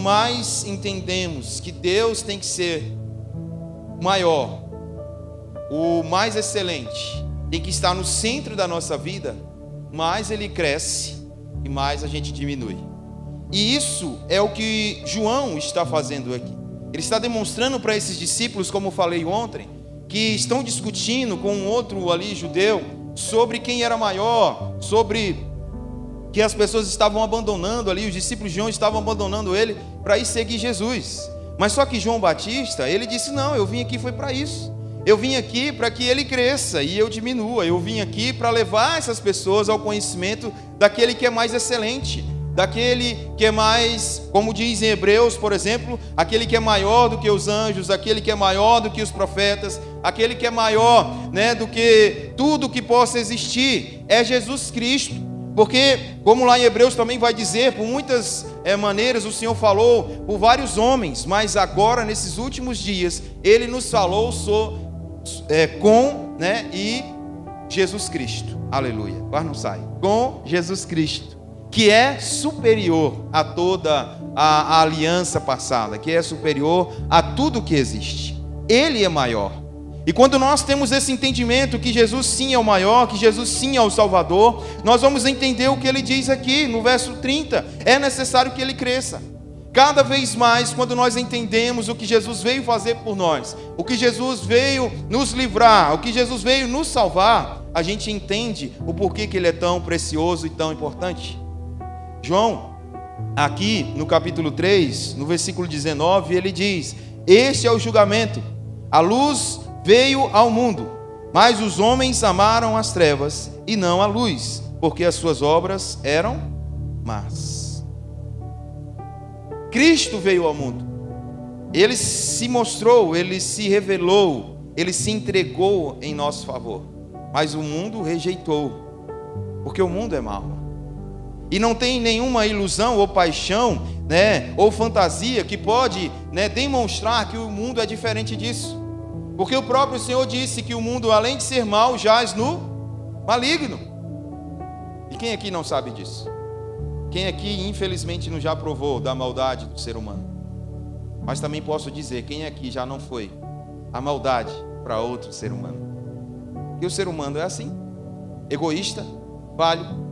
mais entendemos que Deus tem que ser maior, o mais excelente, tem que estar no centro da nossa vida, mais Ele cresce e mais a gente diminui. E isso é o que João está fazendo aqui. Ele está demonstrando para esses discípulos, como eu falei ontem, que estão discutindo com um outro ali judeu sobre quem era maior, sobre que as pessoas estavam abandonando ali, os discípulos de João estavam abandonando ele para ir seguir Jesus. Mas só que João Batista, ele disse: não, eu vim aqui foi para isso. Eu vim aqui para que ele cresça e eu diminua. Eu vim aqui para levar essas pessoas ao conhecimento daquele que é mais excelente, daquele que é mais, como diz em Hebreus, por exemplo, aquele que é maior do que os anjos, aquele que é maior do que os profetas, aquele que é maior, do que tudo que possa existir, é Jesus Cristo. Porque, como lá em Hebreus também vai dizer, por muitas maneiras o Senhor falou por vários homens, mas agora, nesses últimos dias, Ele nos falou com e Jesus Cristo, aleluia, quase não sai, com Jesus Cristo, que é superior a toda a aliança passada, que é superior a tudo que existe. Ele é maior. E quando nós temos esse entendimento que Jesus sim é o maior, que Jesus sim é o Salvador, nós vamos entender o que ele diz aqui no verso 30, é necessário que ele cresça. Cada vez mais, quando nós entendemos o que Jesus veio fazer por nós, o que Jesus veio nos livrar, o que Jesus veio nos salvar, a gente entende o porquê que ele é tão precioso e tão importante. João, aqui no capítulo 3, no versículo 19, ele diz: este é o julgamento, a luz veio ao mundo, mas os homens amaram as trevas e não a luz, porque as suas obras eram más. Cristo veio ao mundo, Ele se mostrou, Ele se revelou, Ele se entregou em nosso favor, mas o mundo rejeitou, porque o mundo é mau. E não tem nenhuma ilusão ou paixão, ou fantasia que pode, demonstrar que o mundo é diferente disso. Porque o próprio Senhor disse que o mundo, além de ser mau, jaz no maligno. E quem aqui não sabe disso? Quem aqui, infelizmente, não já provou da maldade do ser humano? Mas também posso dizer, quem aqui já não foi a maldade para outro ser humano? Porque o ser humano é assim, egoísta, falho,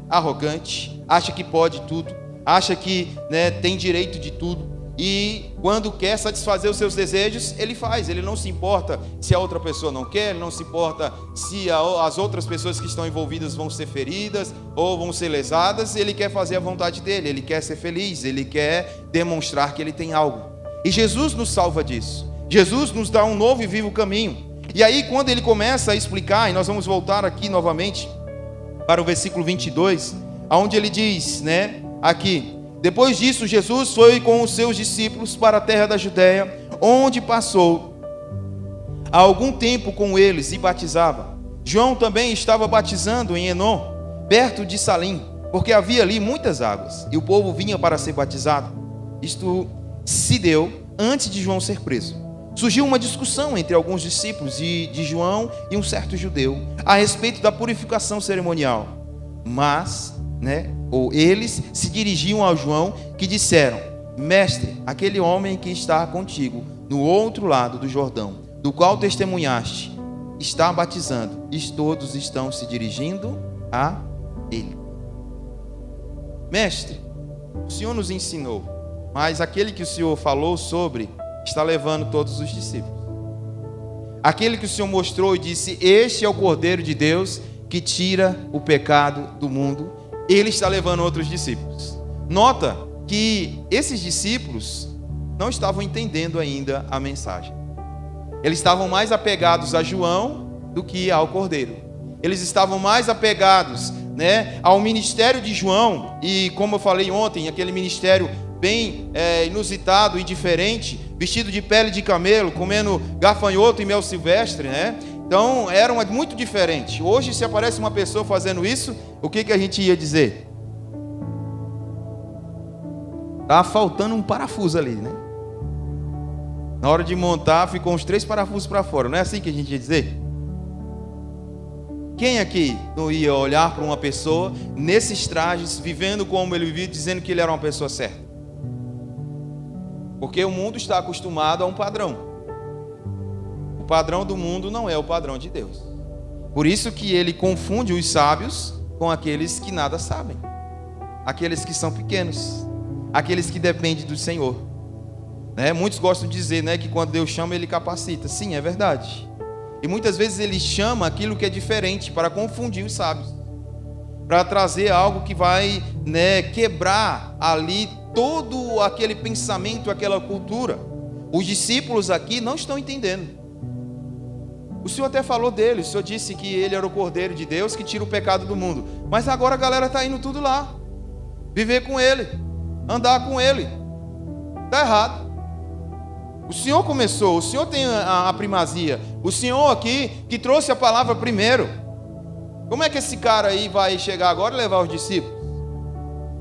arrogante, acha que pode tudo, acha que tem direito de tudo. E quando quer satisfazer os seus desejos, ele faz. Ele não se importa se a outra pessoa não quer, ele não se importa se as outras pessoas que estão envolvidas vão ser feridas ou vão ser lesadas. Ele quer fazer a vontade dele, ele quer ser feliz, ele quer demonstrar que ele tem algo. E Jesus nos salva disso. Jesus nos dá um novo e vivo caminho. E aí, quando ele começa a explicar, e nós vamos voltar aqui novamente para o versículo 22, onde ele diz, aqui: depois disso, Jesus foi com os seus discípulos para a terra da Judéia, onde passou algum tempo com eles e batizava. João também estava batizando em Enom, perto de Salim, porque havia ali muitas águas, e o povo vinha para ser batizado. Isto se deu antes de João ser preso. Surgiu uma discussão entre alguns discípulos de João e um certo judeu a respeito da purificação cerimonial. Mas, ou eles se dirigiam a João, que disseram: mestre, aquele homem que está contigo no outro lado do Jordão, do qual testemunhaste, está batizando, e todos estão se dirigindo a ele. Mestre, o Senhor nos ensinou, mas aquele que o Senhor falou sobre está levando todos os discípulos. Aquele que o Senhor mostrou e disse: este é o Cordeiro de Deus que tira o pecado do mundo, ele está levando outros discípulos. Nota que esses discípulos não estavam entendendo ainda a mensagem. Eles estavam mais apegados a João do que ao Cordeiro. Eles estavam mais apegados, ao ministério de João. E como eu falei ontem, aquele ministério bem inusitado e diferente, vestido de pele de camelo, comendo gafanhoto e mel silvestre, Então era muito diferente. Hoje, se aparece uma pessoa fazendo isso, o que a gente ia dizer? Tá faltando um parafuso ali, Na hora de montar, ficou uns 3 parafusos para fora. Não é assim que a gente ia dizer? Quem aqui não ia olhar para uma pessoa nesses trajes, vivendo como ele vivia, dizendo que ele era uma pessoa certa? Porque o mundo está acostumado a um padrão. O padrão do mundo não é o padrão de Deus. Por isso que ele confunde os sábios com aqueles que nada sabem. Aqueles que são pequenos. Aqueles que dependem do Senhor. Muitos gostam de dizer, que quando Deus chama, Ele capacita. Sim, é verdade. E muitas vezes Ele chama aquilo que é diferente para confundir os sábios. Para trazer algo que vai quebrar ali todo aquele pensamento, aquela cultura. Os discípulos aqui não estão entendendo. O Senhor até falou dele. O Senhor disse que Ele era o Cordeiro de Deus que tira o pecado do mundo. Mas agora a galera está indo tudo lá. Viver com Ele. Andar com Ele. Está errado. O Senhor começou. O Senhor tem a primazia. O Senhor aqui que trouxe a palavra primeiro. Como é que esse cara aí vai chegar agora e levar os discípulos?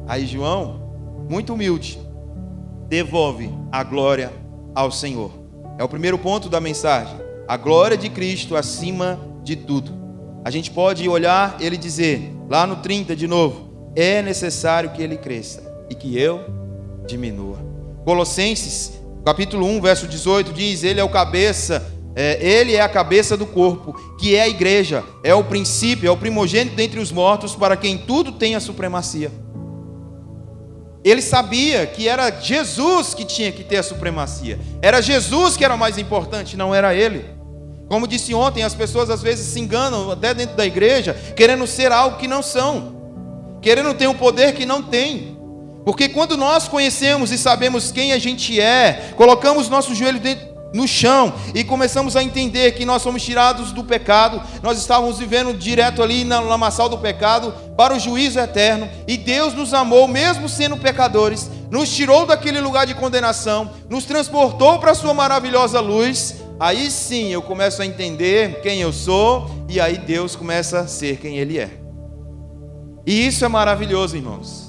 Aí João, muito humilde, devolve a glória ao Senhor. É o primeiro ponto da mensagem. A glória de Cristo acima de tudo. A gente pode olhar ele dizer, lá no 30 de novo, é necessário que ele cresça e que eu diminua. Colossenses, capítulo 1, verso 18, diz, ele é o cabeça, ele é a cabeça do corpo, que é a igreja, é o princípio, é o primogênito dentre os mortos, para quem tudo tem a supremacia. Ele sabia que era Jesus que tinha que ter a supremacia. Era Jesus que era mais importante, não era ele. Como disse ontem, as pessoas às vezes se enganam até dentro da igreja, querendo ser algo que não são, querendo ter um poder que não tem. Porque quando nós conhecemos e sabemos quem a gente é, colocamos nosso joelho no chão e começamos a entender que nós somos tirados do pecado, nós estávamos vivendo direto ali na lamaçal do pecado para o juízo eterno, e Deus nos amou mesmo sendo pecadores, nos tirou daquele lugar de condenação, nos transportou para a sua maravilhosa luz. Aí sim eu começo a entender quem eu sou, e aí Deus começa a ser quem Ele é. E isso é maravilhoso, irmãos.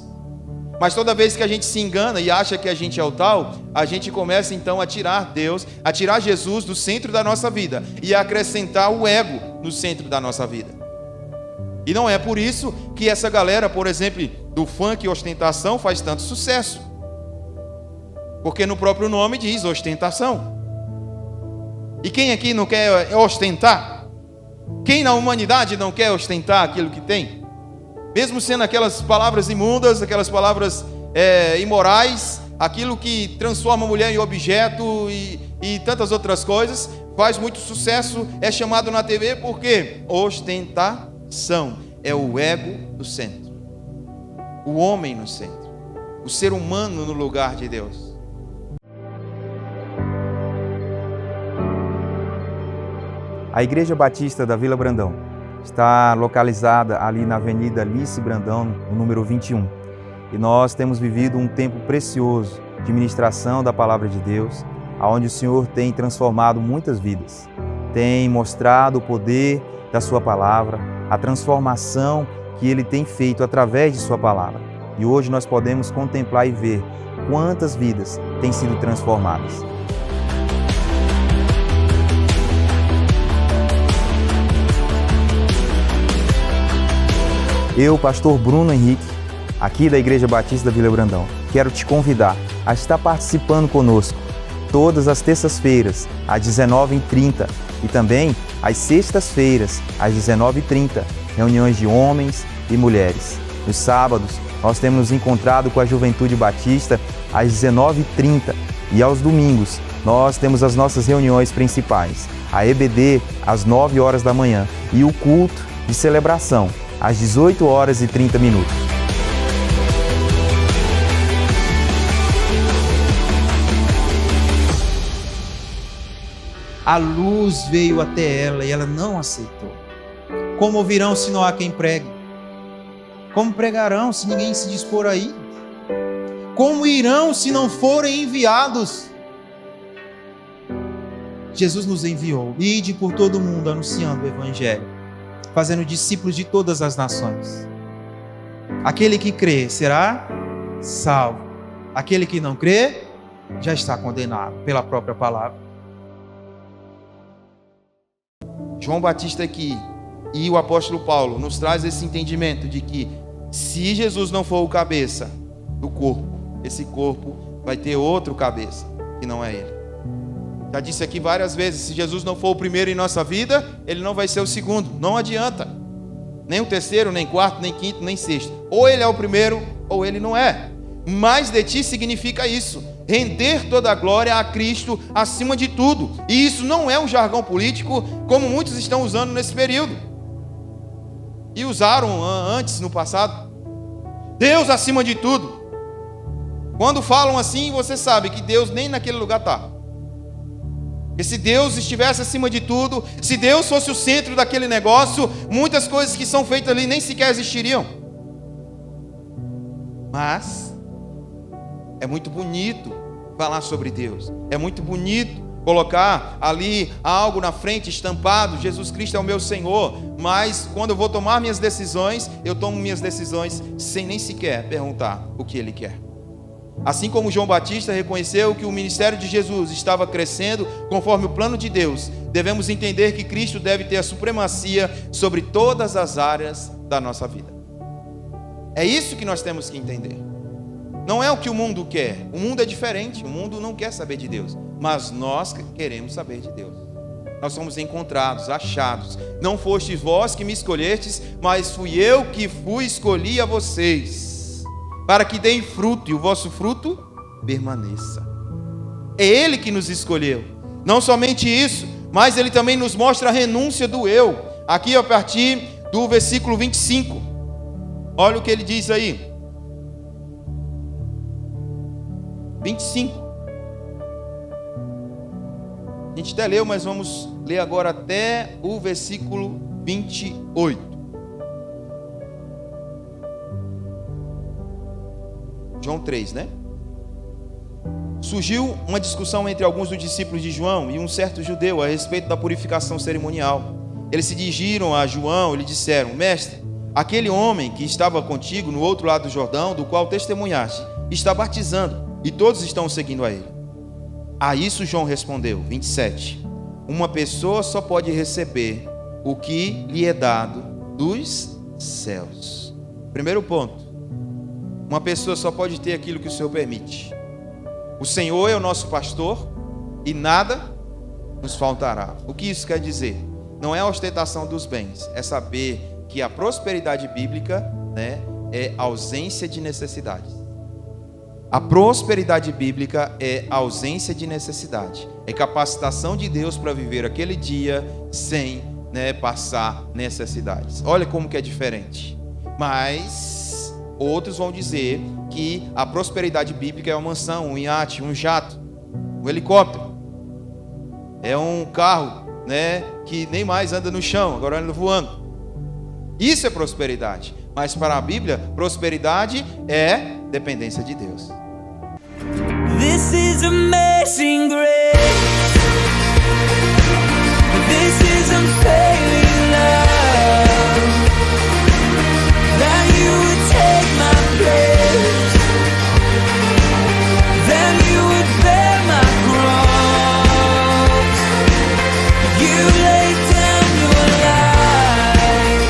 Mas toda vez que a gente se engana e acha que a gente é o tal, a gente começa então a tirar Deus, a tirar Jesus do centro da nossa vida e a acrescentar o ego no centro da nossa vida. E não é por isso que essa galera, por exemplo, do funk e ostentação faz tanto sucesso. Porque no próprio nome diz ostentação. E quem aqui não quer ostentar? Quem na humanidade não quer ostentar aquilo que tem? Mesmo sendo aquelas palavras imundas, aquelas palavras imorais, aquilo que transforma a mulher em objeto e tantas outras coisas, faz muito sucesso, é chamado na TV porque ostentação é o ego no centro, o homem no centro, o ser humano no lugar de Deus. A Igreja Batista da Vila Brandão está localizada ali na Avenida Alice Brandão, no número 21. E nós temos vivido um tempo precioso de ministração da Palavra de Deus, onde o Senhor tem transformado muitas vidas. Tem mostrado o poder da Sua Palavra, a transformação que Ele tem feito através de Sua Palavra. E hoje nós podemos contemplar e ver quantas vidas têm sido transformadas. Eu, pastor Bruno Henrique, aqui da Igreja Batista da Vila Brandão, quero te convidar a estar participando conosco todas as terças-feiras, às 19h30 e também às sextas-feiras, às 19h30, reuniões de homens e mulheres. Nos sábados, nós temos nos encontrado com a Juventude Batista às 19h30 e aos domingos, nós temos as nossas reuniões principais, a EBD às 9 horas da manhã e o culto de celebração às 18h30. A luz veio até ela e ela não aceitou. Como ouvirão se não há quem pregue? Como pregarão se ninguém se dispor aí? Como irão se não forem enviados? Jesus nos enviou. Ide por todo o mundo anunciando o Evangelho, fazendo discípulos de todas as nações. Aquele que crê será salvo. Aquele que não crê já está condenado pela própria palavra. João Batista aqui e o apóstolo Paulo nos traz esse entendimento de que se Jesus não for o cabeça do corpo, esse corpo vai ter outro cabeça. que não é Ele. Já disse aqui várias vezes, se Jesus não for o primeiro em nossa vida, Ele não vai ser o segundo. Não adianta. Nem o terceiro, nem quarto, nem quinto, nem sexto. Ou Ele é o primeiro, ou Ele não é. Mais de ti significa isso. Render toda a glória a Cristo acima de tudo. E isso não é um jargão político, como muitos estão usando nesse período. E usaram antes, no passado. Deus acima de tudo. Quando falam assim, você sabe que Deus nem naquele lugar está. Porque se Deus estivesse acima de tudo, se Deus fosse o centro daquele negócio, muitas coisas que são feitas ali nem sequer existiriam. Mas é muito bonito falar sobre Deus. É muito bonito colocar ali algo na frente estampado, Jesus Cristo é o meu Senhor. Mas quando eu vou tomar minhas decisões, eu tomo minhas decisões sem nem sequer perguntar o que Ele quer. Assim como João Batista reconheceu que o ministério de Jesus estava crescendo conforme o plano de Deus, devemos entender que Cristo deve ter a supremacia sobre todas as áreas da nossa vida. É isso que nós temos que entender. Não é o que o mundo quer. O mundo é diferente. O mundo não quer saber de Deus. Mas nós queremos saber de Deus. Nós somos encontrados, achados. Não fostes vós que me escolhestes, mas fui eu que escolhi a vocês, para que deem fruto e o vosso fruto permaneça. É Ele que nos escolheu. Não somente isso, mas Ele também nos mostra a renúncia do eu. Aqui a partir do versículo 25. Olha o que ele diz aí. 25. A gente até leu, mas vamos ler agora até o versículo 28. João 3, né? Surgiu uma discussão entre alguns dos discípulos de João e um certo judeu a respeito da purificação cerimonial. Eles se dirigiram a João e lhe disseram: Mestre, aquele homem que estava contigo no outro lado do Jordão, do qual testemunhaste, está batizando e todos estão seguindo a ele. A isso João respondeu, 27. Uma pessoa só pode receber o que lhe é dado dos céus. Primeiro ponto. Uma pessoa só pode ter aquilo que o Senhor permite. O Senhor é o nosso pastor e nada nos faltará. O que isso quer dizer? Não é a ostentação dos bens, é saber que a prosperidade bíblica, né, é ausência de necessidades. A prosperidade bíblica é ausência de necessidade. É capacitação de Deus para viver aquele dia sem, né, passar necessidades. Olha como que é diferente. Mas outros vão dizer que a prosperidade bíblica é uma mansão, um iate, um jato, um helicóptero. É um carro, né, que nem mais anda no chão, agora anda voando. Isso é prosperidade. Mas para a Bíblia, prosperidade é dependência de Deus. This is amazing grace. This is unfailing love. That you would take my place. That you would bear my cross. You laid down your life.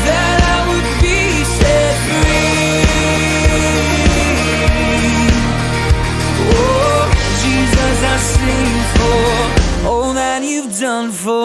That I would be set free. Oh, Jesus, I sing for all that you've done for